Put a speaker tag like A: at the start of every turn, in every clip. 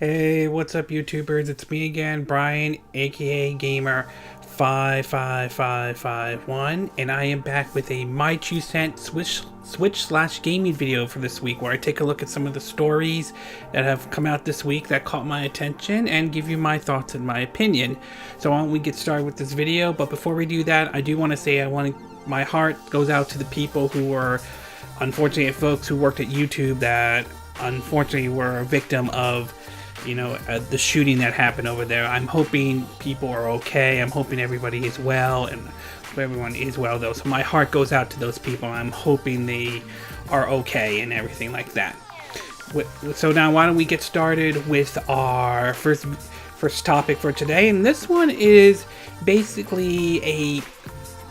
A: Hey, what's up, YouTubers? It's me again, Brian, aka Gamer 55551, and I am back with a My 2 cent Switch/gaming video for this week, where I take a look at some of the stories that have come out this week that caught my attention and give you my thoughts and my opinion. So why don't we get started with this video? But before we do that, I do want to say my heart goes out to the people who were, unfortunately, folks who worked at YouTube that unfortunately were a victim of the shooting that happened over there. I'm hoping people are okay. I'm hoping everybody is well, and everyone is well though. So my heart goes out to those people. I'm hoping they are okay and everything like that. So now why don't we get started with our first topic for today. And this one is basically a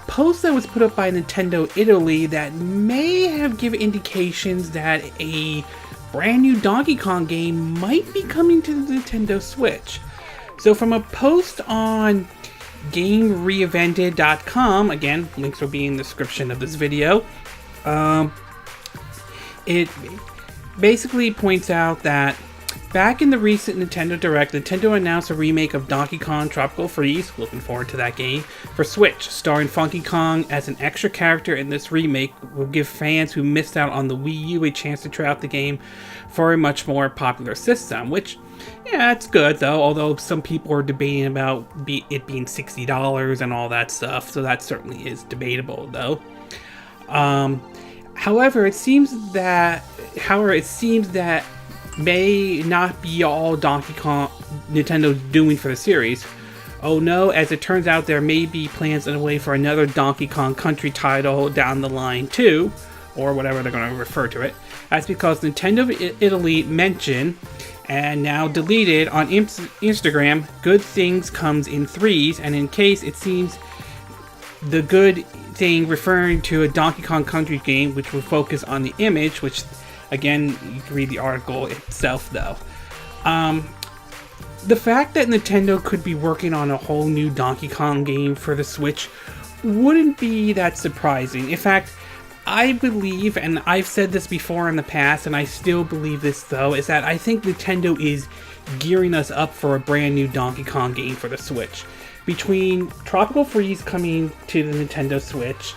A: post that was put up by Nintendo Italy that may have given indications that a brand new Donkey Kong game might be coming to the Nintendo Switch. So from a post on GameReinvented.com, again, links will be in the description of this video, it basically points out that back in the recent Nintendo Direct, Nintendo announced a remake of Donkey Kong Tropical Freeze, looking forward to that game, for Switch, starring Funky Kong as an extra character. In this remake will give fans who missed out on the Wii U a chance to try out the game for a much more popular system, which, yeah, it's good though, although some people are debating about it being $60 and all that stuff, so that certainly is debatable though. However, it seems that may not be all Donkey Kong Nintendo's doing for the series. Oh no, as it turns out, there may be plans in a way for another Donkey Kong Country title down the line too, or whatever they're going to refer to it. That's because Nintendo Italy mentioned, and now deleted on Instagram, good things comes in threes, and in case it seems the good thing referring to a Donkey Kong Country game, which will focus on the image, which again, you can read the article itself though. The fact that Nintendo could be working on a whole new Donkey Kong game for the Switch wouldn't be that surprising. In fact, I believe, and I've said this before in the past, and I still believe this though, is that I think Nintendo is gearing us up for a brand new Donkey Kong game for the Switch. Between Tropical Freeze coming to the Nintendo Switch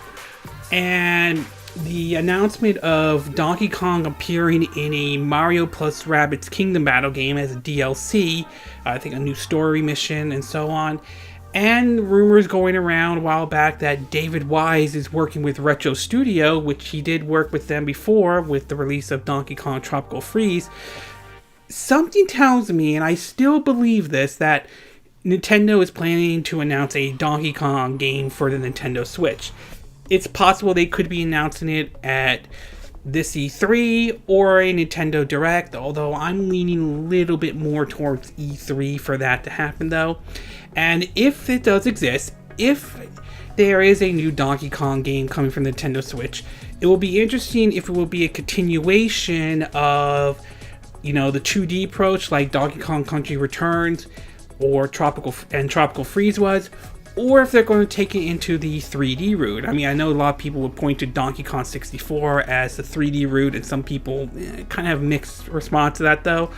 A: and the announcement of Donkey Kong appearing in a Mario plus Rabbids Kingdom Battle game as a DLC, I think a new story mission and so on, and rumors going around a while back that David Wise is working with Aulx Studio, which he did work with them before with the release of Donkey Kong Tropical Freeze, something tells me, and I still believe this, that Nintendo is planning to announce a Donkey Kong game for the Nintendo Switch. It's possible they could be announcing it at this E3 or a Nintendo Direct, although I'm leaning a little bit more towards E3 for that to happen though. And if it does exist, if there is a new Donkey Kong game coming from the Nintendo Switch, it will be interesting if it will be a continuation of, the 2D approach like Donkey Kong Country Returns or Tropical Freeze was, or if they're going to take it into the 3D route. I mean, I know a lot of people would point to Donkey Kong 64 as the 3D route, and some people kind of have mixed response to that though.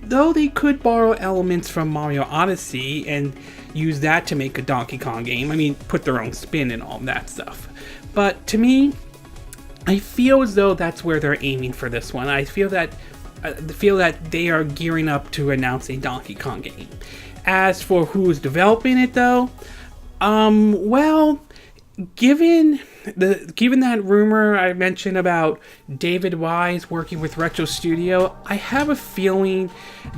A: Though they could borrow elements from Mario Odyssey and use that to make a Donkey Kong game. I mean, put their own spin and all that stuff. But to me, I feel as though that's where they're aiming for this one. I feel that they are gearing up to announce a Donkey Kong game. As for who's developing it though, well, given that rumor I mentioned about David Wise working with Aulx Studio, I have a feeling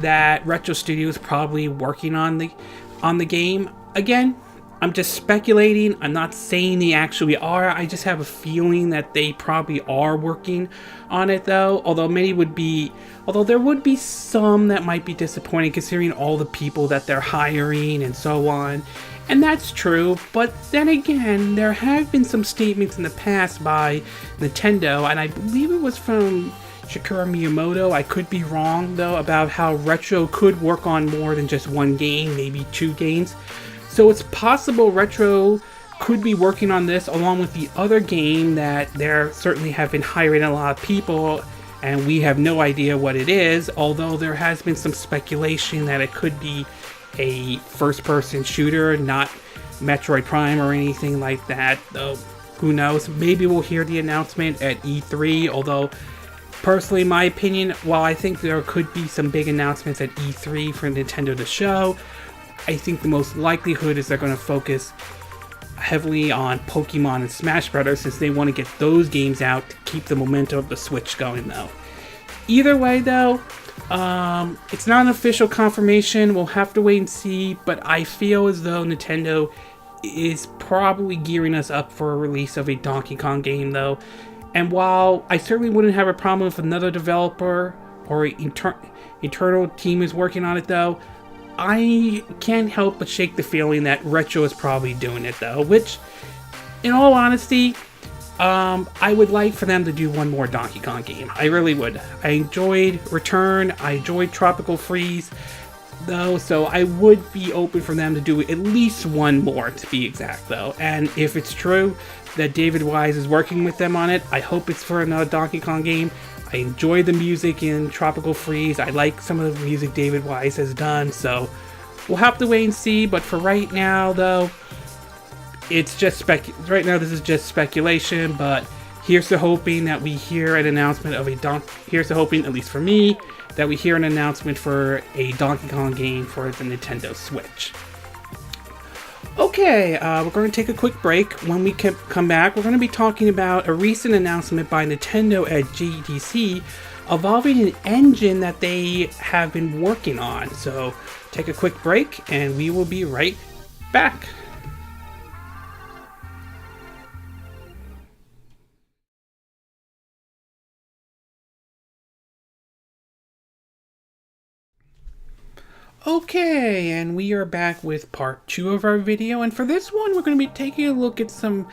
A: that Aulx Studio is probably working on the game. Again, I'm just speculating. I'm not saying they actually are. I just have a feeling that they probably are working on it though. Although there would be some that might be disappointing considering all the people that they're hiring and so on. And that's true, but then again, there have been some statements in the past by Nintendo, and I believe it was from Shigeru Miyamoto, I could be wrong though, about how Retro could work on more than just one game, maybe 2 games. So it's possible Retro could be working on this along with the other game that there certainly have been hiring a lot of people and we have no idea what it is, although there has been some speculation that it could be a first-person shooter, not Metroid Prime or anything like that, though who knows. Maybe we'll hear the announcement at E3, although personally, in my opinion, while I think there could be some big announcements at E3 for Nintendo to show, I think the most likelihood is they're going to focus heavily on Pokemon and Smash Brothers, since they want to get those games out to keep the momentum of the Switch going, though. Either way, though, it's not an official confirmation. We'll have to wait and see, but I feel as though Nintendo is probably gearing us up for a release of a Donkey Kong game, though. And while I certainly wouldn't have a problem if another developer or internal team is working on it, though, I can't help but shake the feeling that Retro is probably doing it, though, which, in all honesty, I would like for them to do one more Donkey Kong game. I really would. I enjoyed Return, I enjoyed Tropical Freeze, though, so I would be open for them to do at least one more, to be exact, though. And if it's true that David Wise is working with them on it, I hope it's for another Donkey Kong game. I enjoy the music in Tropical Freeze. I like some of the music David Wise has done, so we'll have to wait and see. But for right now, though, it's just right now this is just speculation, but here's to hoping that we hear an announcement of here's to hoping, at least for me, that we hear an announcement for a Donkey Kong game for the Nintendo Switch. Okay, we're going to take a quick break. When we come back, we're going to be talking about a recent announcement by Nintendo at GDC involving an engine that they have been working on. So take a quick break and we will be right back. Okay, and we are back with part 2 of our video, and for this one we're going to be taking a look at some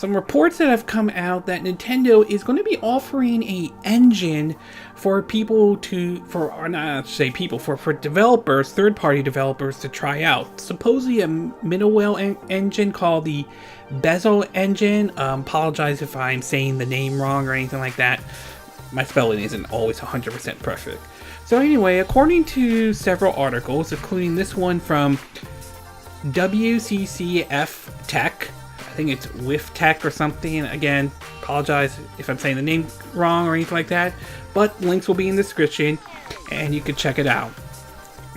A: reports that have come out that Nintendo is going to be offering a engine for developers, third-party developers to try out. Supposedly a middleware engine called the Bezel Engine. Apologize if I'm saying the name wrong or anything like that. My spelling isn't always 100% perfect. So anyway, according to several articles, including this one from WCCF Tech, I think it's WIF Tech or something. Again, apologize if I'm saying the name wrong or anything like that, but links will be in the description and you can check it out.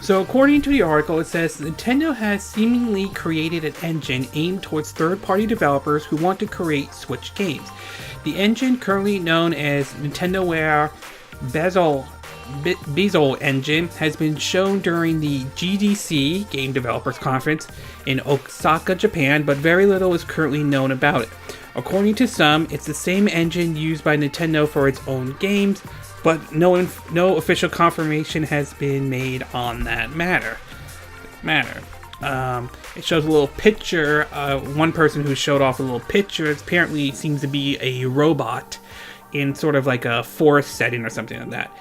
A: So according to the article, it says Nintendo has seemingly created an engine aimed towards third-party developers who want to create Switch games. The engine, currently known as NintendoWare Bezel Engine, has been shown during the GDC Game Developers Conference in Osaka, Japan, but very little is currently known about it. According to some, it's the same engine used by Nintendo for its own games, but no official confirmation has been made on that matter. It shows a little picture. One person who showed off a little picture apparently seems to be a robot in sort of like a forest setting or something like that.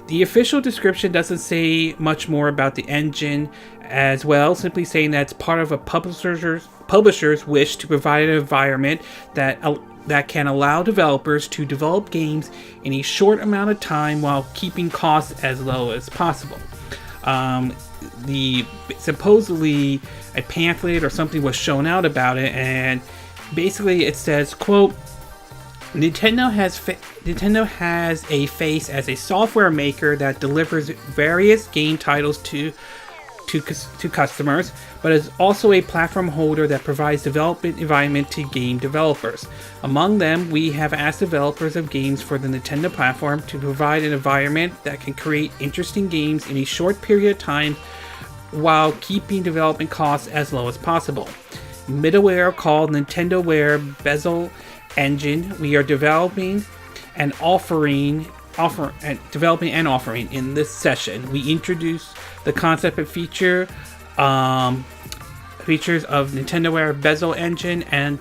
A: The official description doesn't say much more about the engine as well, simply saying that it's part of a publisher's wish to provide an environment that can allow developers to develop games in a short amount of time while keeping costs as low as possible. Supposedly a pamphlet or something was shown out about it, and basically it says, quote, Nintendo has a face as a software maker that delivers various game titles to customers, but is also a platform holder that provides development environment to game developers. Among them, we have asked developers of games for the Nintendo platform to provide an environment that can create interesting games in a short period of time while keeping development costs as low as possible. Middleware called NintendoWare Bezel Engine, we are developing and offering in this session. We introduce the concept and features of NintendoWare Bezel Engine and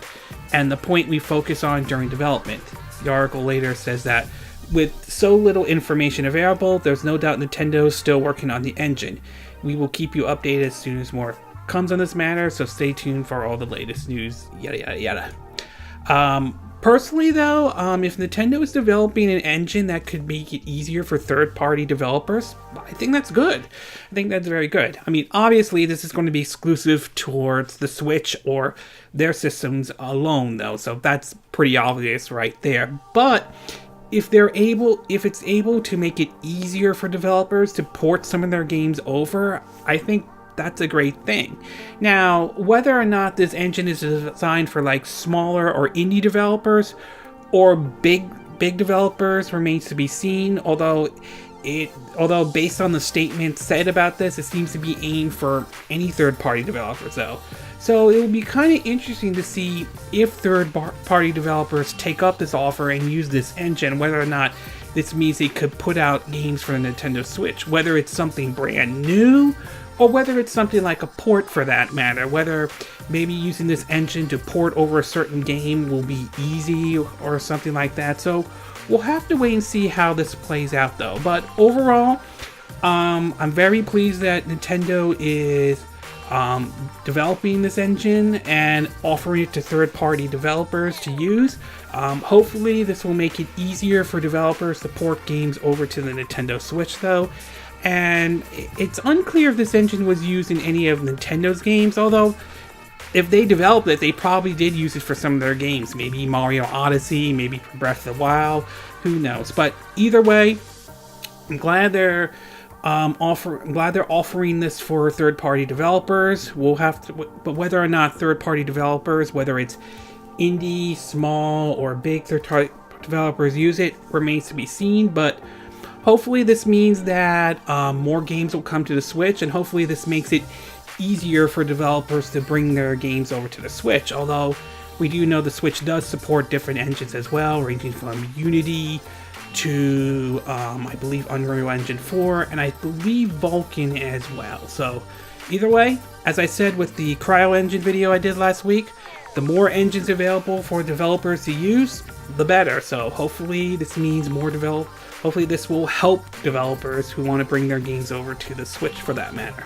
A: the point we focus on during development. The article later says that with so little information available, there's no doubt Nintendo is still working on the engine. We will keep you updated as soon as more comes on this matter, so stay tuned for all the latest news, yada yada yada. Personally, though, if Nintendo is developing an engine that could make it easier for third-party developers, I think that's good. I think that's very good. I mean, obviously, this is going to be exclusive towards the Switch or their systems alone, though, so that's pretty obvious right there. But if it's able to make it easier for developers to port some of their games over, I think that's a great thing. Now, whether or not this engine is designed for like smaller or indie developers or big developers remains to be seen, although based on the statement said about this, it seems to be aimed for any third-party developers though. So it will be kind of interesting to see if third-party developers take up this offer and use this engine, whether or not this means they could put out games for the Nintendo Switch, whether it's something brand new or whether it's something like a port for that matter, whether maybe using this engine to port over a certain game will be easy or something like that. So we'll have to wait and see how this plays out though. But overall, I'm very pleased that Nintendo is developing this engine and offering it to third-party developers to use. Hopefully this will make it easier for developers to port games over to the Nintendo Switch though. And it's unclear if this engine was used in any of Nintendo's games, although if they developed it, they probably did use it for some of their games. Maybe Mario Odyssey, maybe for Breath of the Wild, who knows. But either way, I'm glad they're offering this for third-party developers. We'll have to, but whether or not third-party developers, whether it's indie, small, or big third-party developers use it, remains to be seen. But hopefully this means that more games will come to the Switch, and hopefully this makes it easier for developers to bring their games over to the Switch. Although we do know the Switch does support different engines as well, ranging from Unity to I believe Unreal Engine 4, and I believe Vulkan as well. So either way, as I said with the CryoEngine video I did last week, the more engines available for developers to use, the better. So hopefully this means hopefully this will help developers who want to bring their games over to the Switch for that matter.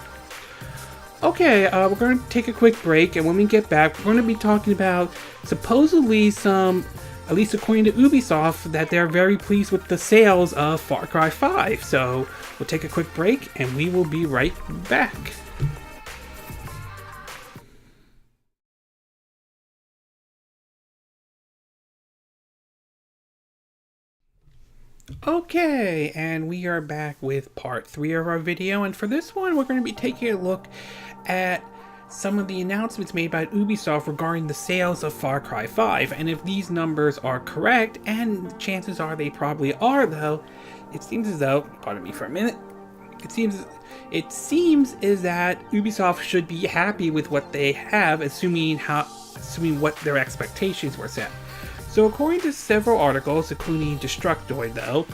A: Okay, we're going to take a quick break, and when we get back, we're going to be talking about supposedly some, at least according to Ubisoft, that they're very pleased with the sales of Far Cry 5. So we'll take a quick break, and we will be right back. Okay, and we are back with part 3 of our video, and for this one we're going to be taking a look at some of the announcements made by Ubisoft regarding the sales of Far Cry 5, and if these numbers are correct, and chances are they probably are though, it seems as though, pardon me for a minute, it seems is that Ubisoft should be happy with what they have, assuming what their expectations were set. So according to several articles, including Destructoid though,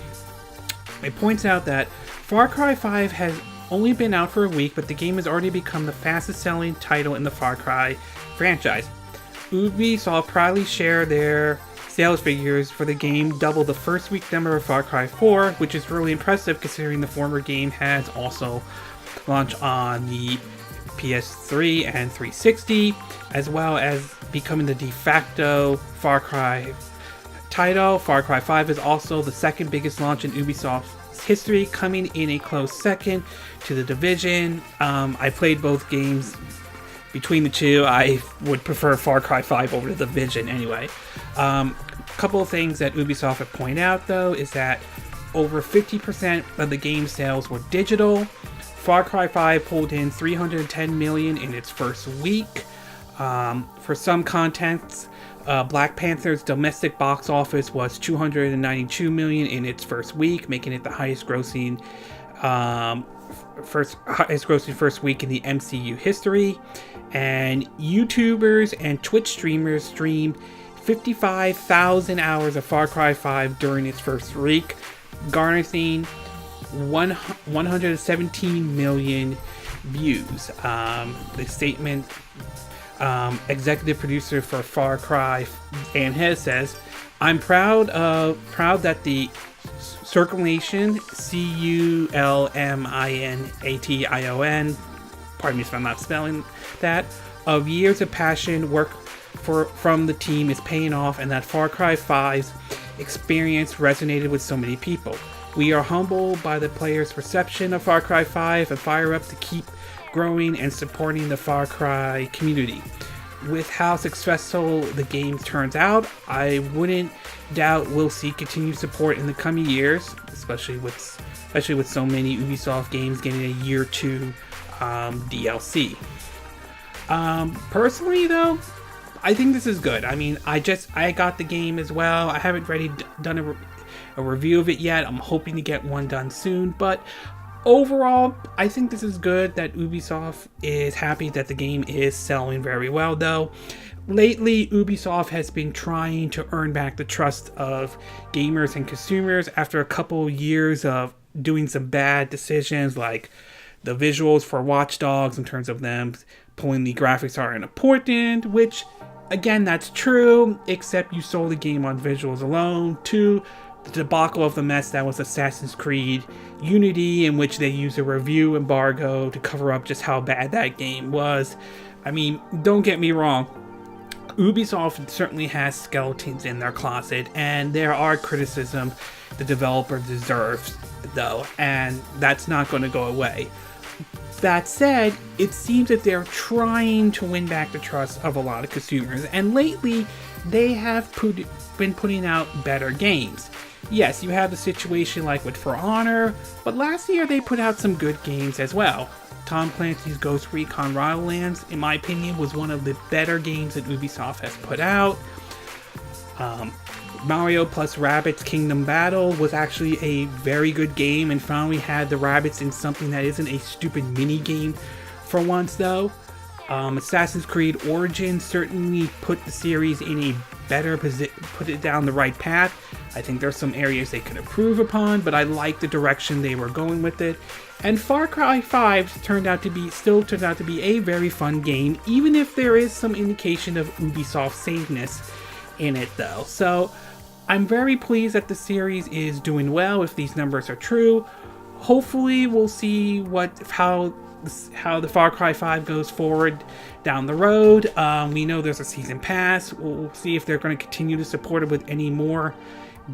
A: it points out that Far Cry 5 has only been out for a week, but the game has already become the fastest selling title in the Far Cry franchise. Ubisoft proudly share their sales figures for the game double the first week number of Far Cry 4, which is really impressive considering the former game has also launched on the PS3 and 360, as well as becoming the de facto Far Cry title. Far Cry 5 is also the second biggest launch in Ubisoft's history, coming in a close second to The Division. I played both games. Between the two, I would prefer Far Cry 5 over The Division anyway. Couple of things that Ubisoft have pointed out though is that over 50% of the game sales were digital. Far Cry 5 pulled in $310 million in its first week. For some contents, Black Panther's domestic box office was $292 million in its first week, making it the highest grossing first week in the MCU history. And YouTubers and Twitch streamers streamed 55,000 hours of Far Cry 5 during its first week, garnering 117 million views. The statement, executive producer for Far Cry, Dan Hez, says, "I'm proud that the circulation, CULMINATION, pardon me if I'm not spelling that, of years of passion, work from the team is paying off, and that Far Cry 5's experience resonated with so many people. We are humbled by the players' reception of Far Cry 5 and fire up to keep growing and supporting the Far Cry community. With how successful the game turns out, I wouldn't doubt we'll see continued support in the coming years, especially with so many Ubisoft games getting a year 2 DLC. Personally though, I think this is good. I mean, I got the game as well. I haven't done a review of it yet. I'm hoping to get one done soon, but overall, I think this is good that Ubisoft is happy that the game is selling very well, though. Lately, Ubisoft has been trying to earn back the trust of gamers and consumers after a couple years of doing some bad decisions, like the visuals for Watch Dogs in terms of them pulling the graphics are unimportant, which, again, that's true, except you sold the game on visuals alone. 2, the debacle of the mess that was Assassin's Creed Unity, in which they used a review embargo to cover up just how bad that game was. I mean, don't get me wrong, Ubisoft certainly has skeletons in their closet, and there are criticisms the developer deserves, though, and that's not going to go away. That said, it seems that they're trying to win back the trust of a lot of consumers, and lately they have been putting out better games. Yes, you have the situation like with For Honor, but last year they put out some good games as well. Tom Clancy's Ghost Recon Wildlands, in my opinion, was one of the better games that Ubisoft has put out. Mario plus Rabbids Kingdom Battle was actually a very good game, and finally had the rabbits in something that isn't a stupid mini game for once, though. Assassin's Creed Origins certainly put the series in a better position, put it down the right path. I think there's some areas they could improve upon, but I like the direction they were going with it. And Far Cry 5 still turned out to be a very fun game, even if there is some indication of Ubisoft sameness in it, though. So I'm very pleased that the series is doing well, if these numbers are true. Hopefully we'll see how the Far Cry 5 goes forward down the road. We know there's a season pass. We'll see if they're going to continue to support it with any more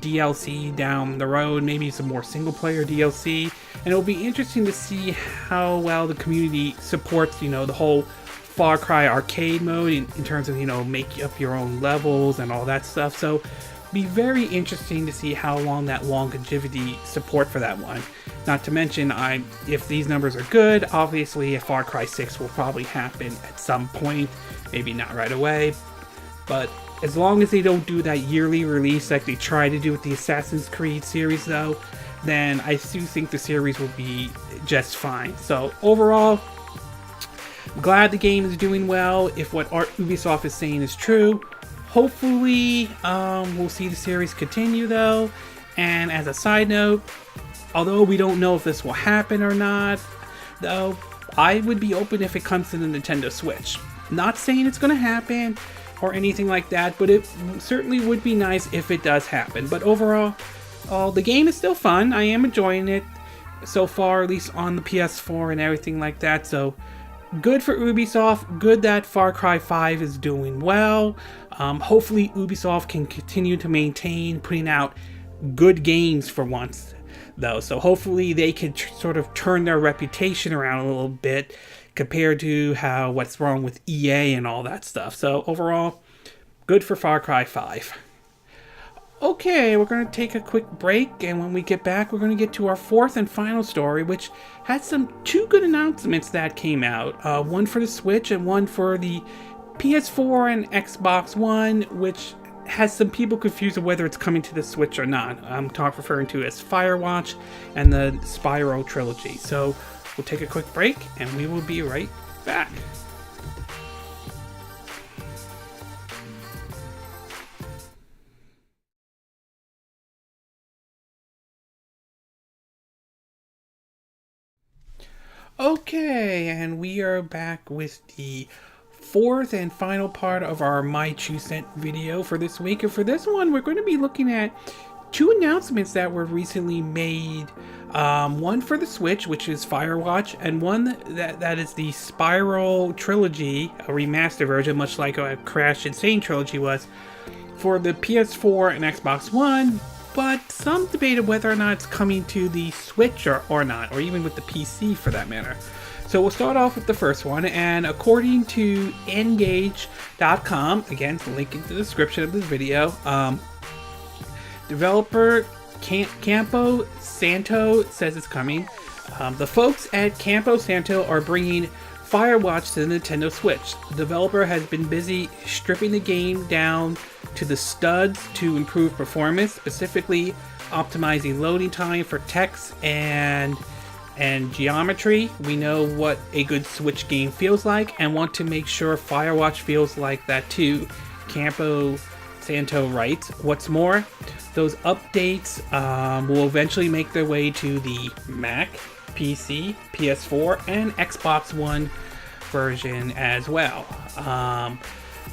A: DLC down the road, maybe some more single player DLC, and it'll be interesting to see how well the community supports, the whole Far Cry arcade mode in terms of, make up your own levels and all that stuff. So be very interesting to see how long that longevity support for that one. Not to mention, if these numbers are good, obviously a Far Cry 6 will probably happen at some point, maybe not right away, but as long as they don't do that yearly release like they try to do with the Assassin's Creed series, though, then I do think the series will be just fine. So overall, I'm glad the game is doing well. If what Ubisoft is saying is true, hopefully we'll see the series continue, though. And as a side note, although we don't know if this will happen or not, though, I would be open if it comes to the Nintendo Switch. Not saying it's going to happen or anything like that, but it certainly would be nice if it does happen. But overall, the game is still fun. I am enjoying it so far, at least on the PS4 and everything like that. So good for Ubisoft. Good that Far Cry 5 is doing well. Hopefully Ubisoft can continue to maintain putting out good games for once, though. So hopefully they can sort of turn their reputation around a little bit compared to what's wrong with EA and all that stuff. So overall, good for Far Cry 5. Okay, we're going to take a quick break, and when we get back, we're going to get to our fourth and final story, which has two good announcements that came out. One for the Switch and one for the PS4 and Xbox One, which has some people confused of whether it's coming to the Switch or not. I'm referring to as FireWatch and the Spyro Trilogy. So we'll take a quick break, and we will be right back. Okay, and we are back with the fourth and final part of our My 2 Cent video for this week. And for this one, we're going to be looking at two announcements that were recently made One for the Switch, which is FireWatch, and one that is the Spyro Trilogy, a remaster version, much like a Crash Insane Trilogy was, for the PS4 and Xbox One, but some debated whether or not it's coming to the Switch or not, or even with the PC for that matter. So we'll start off with the first one, and according to Engage.com, again, link in the description of this video, developer Campo Santo says it's coming. The folks at Campo Santo are bringing FireWatch to the Nintendo Switch. The developer has been busy stripping the game down to the studs to improve performance, specifically optimizing loading time for text and geometry. We know what a good Switch game feels like and want to make sure FireWatch feels like that too, Campo Santo writes. What's more, those updates will eventually make their way to the Mac, PC, PS4, and Xbox One version as well.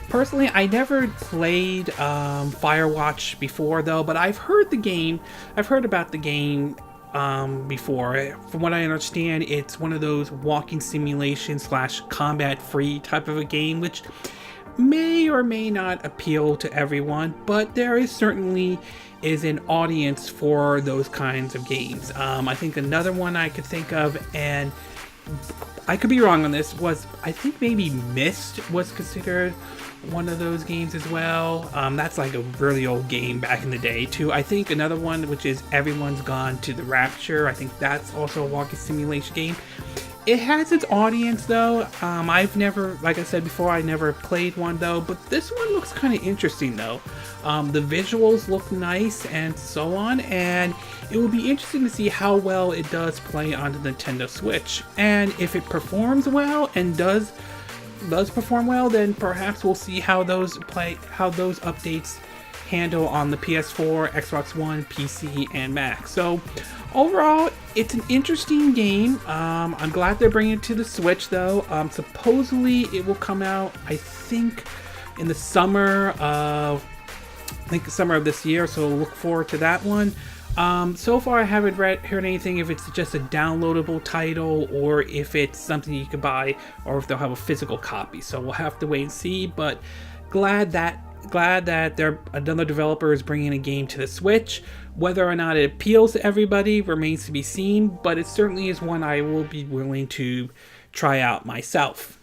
A: Personally, I never played FireWatch before though, but I've heard about the game before. From what I understand, it's one of those walking simulation / combat free type of a game, which may or may not appeal to everyone, but there is certainly an audience for those kinds of games. I think another one I could think of, and I could be wrong on this, was I think maybe Myst was considered one of those games as well. That's like a really old game back in the day too. I think another one, which is Everyone's Gone to the Rapture, I think that's also a walking simulation game. It has its audience though. I've never, like I said before, I never played one though, but this one looks kind of interesting though. The visuals look nice and so on, and it will be interesting to see how well it does play on the Nintendo Switch. And if it performs well and does perform well, then perhaps we'll see how those updates handle on the PS4, Xbox One, PC, and Mac. So overall, it's an interesting game. I'm glad they're bringing it to the Switch though. Supposedly it will come out, I think, in the summer of this year, so look forward to that one. So far I haven't heard anything if it's just a downloadable title or if it's something you can buy or if they'll have a physical copy. So we'll have to wait and see, but glad that another developer is bringing a game to the Switch. Whether or not it appeals to everybody remains to be seen, but it certainly is one I will be willing to try out myself.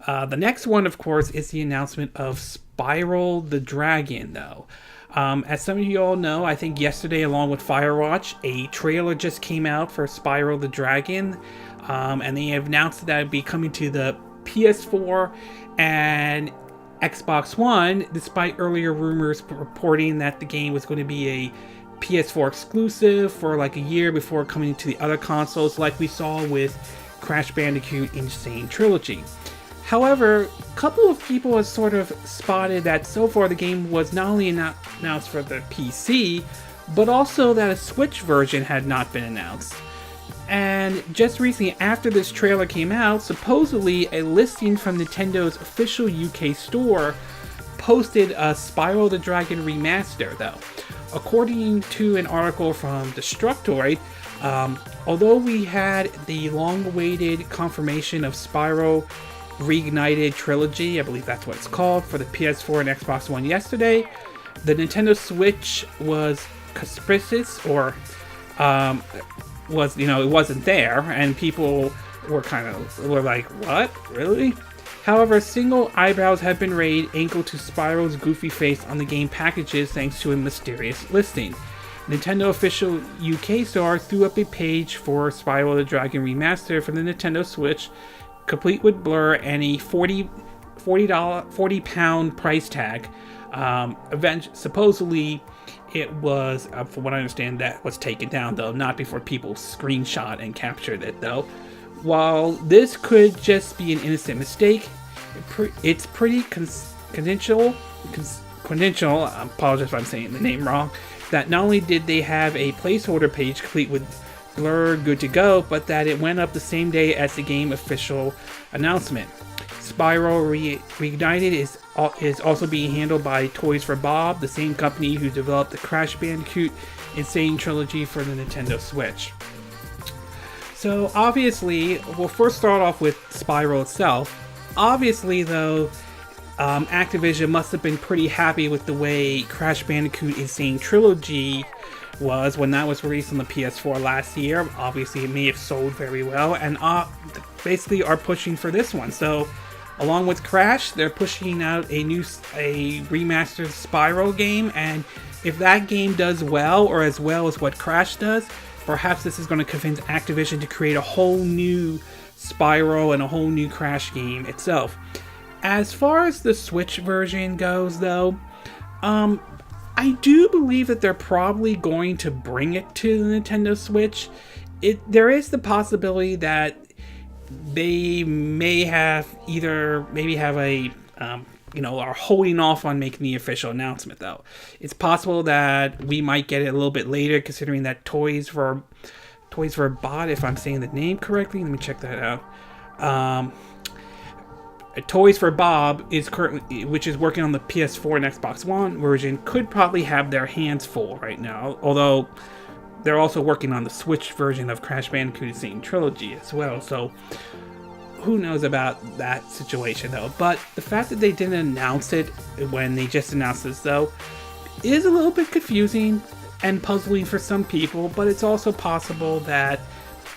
A: The next one, of course, is the announcement of Spyro the Dragon, though. As some of you all know, I think yesterday, along with FireWatch, a trailer just came out for Spyro the Dragon, and they have announced that it will be coming to the PS4 and Xbox One, despite earlier rumors reporting that the game was going to be a PS4 exclusive for like a year before coming to the other consoles, like we saw with Crash Bandicoot Insane Trilogy. However, a couple of people have sort of spotted that so far the game was not only announced for the PC, but also that a Switch version had not been announced. And just recently, after this trailer came out, supposedly a listing from Nintendo's official UK store posted a Spyro the Dragon remaster, though. According to an article from Destructoid, although we had the long-awaited confirmation of Spyro Reignited Trilogy, I believe that's what it's called, for the PS4 and Xbox One yesterday, the Nintendo Switch was capricious, or it wasn't there, and people were like, what? Really? However, single eyebrows have been raised ankle to Spyro's goofy face on the game packages thanks to a mysterious listing. Nintendo official UK store threw up a page for Spyro the Dragon Remaster for the Nintendo Switch, complete with blur and a £40 price tag. Supposedly, it was, from what I understand, that was taken down, though, not before people screenshot and captured it, though. While this could just be an innocent mistake, it's pretty confidential, I apologize if I'm saying the name wrong, that not only did they have a placeholder page complete with blur good to go, but that it went up the same day as the game official announcement. Spyro Reignited is also being handled by Toys for Bob, the same company who developed the Crash Bandicoot Insane Trilogy for the Nintendo Switch. So obviously, we'll first start off with Spyro itself. Obviously, though, Activision must have been pretty happy with the way Crash Bandicoot Insane Trilogy was when that was released on the PS4 last year. Obviously, it may have sold very well, and basically are pushing for this one. So, along with Crash, they're pushing out a remastered Spyro game, and if that game does well, or as well as what Crash does, perhaps this is going to convince Activision to create a whole new Spyro and a whole new Crash game itself. As far as the Switch version goes, though, I do believe that they're probably going to bring it to the Nintendo Switch. There is the possibility that they may have are holding off on making the official announcement, though. It's possible that we might get it a little bit later, considering that Toys for Bob, if I'm saying the name correctly, let me check that out. Toys for Bob which is working on the PS4 and Xbox One version, could probably have their hands full right now, although they're also working on the Switch version of Crash Bandicoot Insane Trilogy as well, so who knows about that situation, though. But the fact that they didn't announce it when they just announced this, though, is a little bit confusing and puzzling for some people, but it's also possible that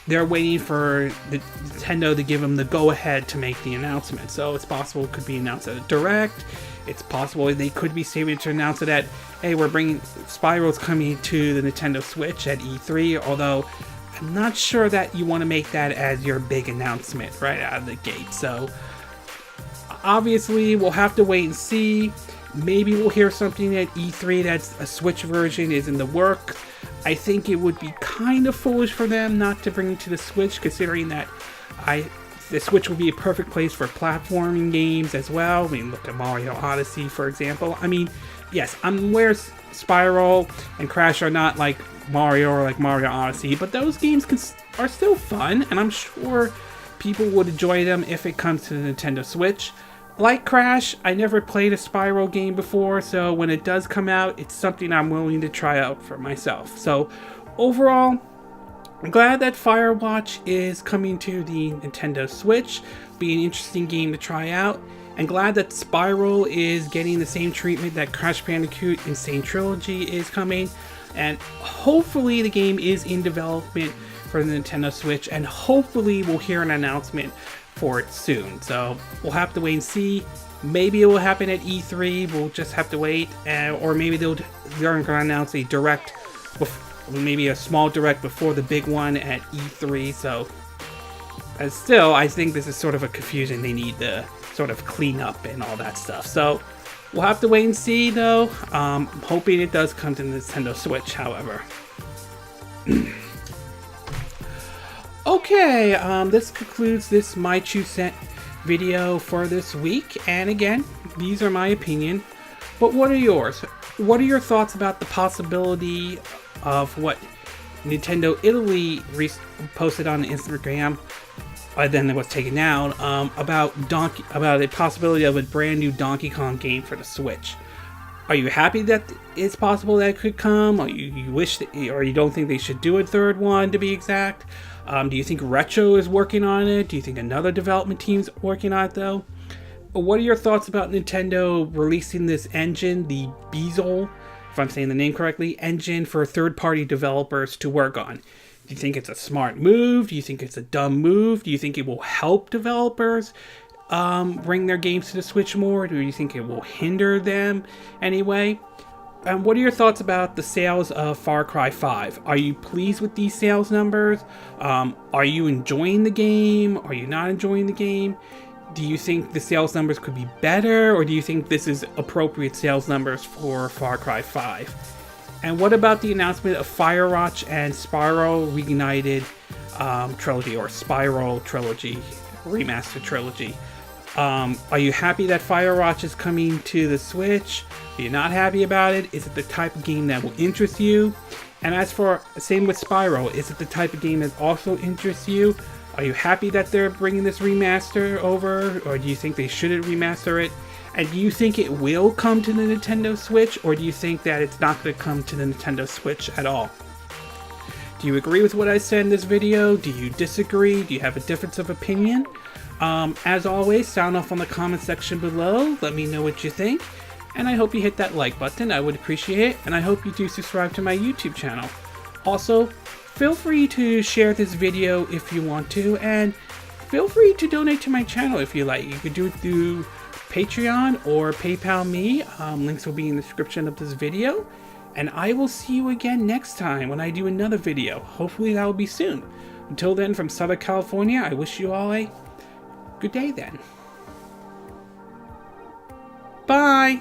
A: they're waiting for the Nintendo to give them the go-ahead to make the announcement. So it's possible it could be announced at a Direct. It's possible they could be saving to announce it at, hey, we're bringing Spyro's coming to the Nintendo Switch at E3, although I'm not sure that you want to make that as your big announcement right out of the gate. So obviously we'll have to wait and see. Maybe we'll hear something at E3 that's a Switch version is in the works. I think it would be kind of foolish for them not to bring it to the Switch, considering that the Switch would be a perfect place for platforming games as well. I mean, look at Mario Odyssey, for example. I mean, yes, I'm aware Spyro and Crash are not like Mario or like Mario Odyssey, but those games are still fun, and I'm sure people would enjoy them if it comes to the Nintendo Switch. Like Crash, I never played a Spyro game before, so when it does come out, it's something I'm willing to try out for myself. So overall, I'm glad that FireWatch is coming to the Nintendo Switch. Be an interesting game to try out. And glad that Spyro is getting the same treatment that Crash Bandicoot Insane Trilogy is coming. And hopefully the game is in development for the Nintendo Switch, and hopefully we'll hear an announcement for it soon. So we'll have to wait and see. Maybe it will happen at E3. We'll just have to wait, or maybe they're going to announce a direct, maybe a small direct before the big one at E3. So still, I think this is sort of a confusion they need to sort of clean up and all that stuff. So we'll have to wait and see, though. I'm hoping it does come to the Nintendo Switch, however. Okay, this concludes this My 2 Cent video for this week. And again, these are my opinion. But what are yours? What are your thoughts about the possibility of what Nintendo Italy posted on Instagram, then it was taken down, about a possibility of a brand new Donkey Kong game for the Switch? Are you happy that it's possible that it could come? Or you wish that, or you don't think they should do a third one, to be exact? Do you think Retro is working on it? Do you think another development team's working on it, though? What are your thoughts about Nintendo releasing this engine, the Bezel, if I'm saying the name correctly, engine for third-party developers to work on? Do you think it's a smart move? Do you think it's a dumb move? Do you think it will help developers bring their games to the Switch more? Do you think it will hinder them anyway? And what are your thoughts about the sales of Far Cry 5? Are you pleased with these sales numbers? Are you enjoying the game? Are you not enjoying the game? Do you think the sales numbers could be better? Or do you think this is appropriate sales numbers for Far Cry 5? And what about the announcement of FireWatch and Spyro Reignited Trilogy, or Spyro Trilogy, Remastered Trilogy? Are you happy that FireWatch is coming to the Switch? Are you not happy about it? Is it the type of game that will interest you? And as for, same with Spyro, is it the type of game that also interests you? Are you happy that they're bringing this remaster over, or do you think they shouldn't remaster it? And do you think it will come to the Nintendo Switch, or do you think that it's not going to come to the Nintendo Switch at all? Do you agree with what I said in this video? Do you disagree? Do you have a difference of opinion? As always, sound off on the comment section below. Let me know what you think. And I hope you hit that like button. I would appreciate it. And I hope you do subscribe to my YouTube channel. Also, feel free to share this video if you want to. And feel free to donate to my channel if you like. You could do it through Patreon or PayPal me. Links will be in the description of this video. And I will see you again next time when I do another video. Hopefully that will be soon. Until then, from Southern California, I wish you all a good day then. Bye!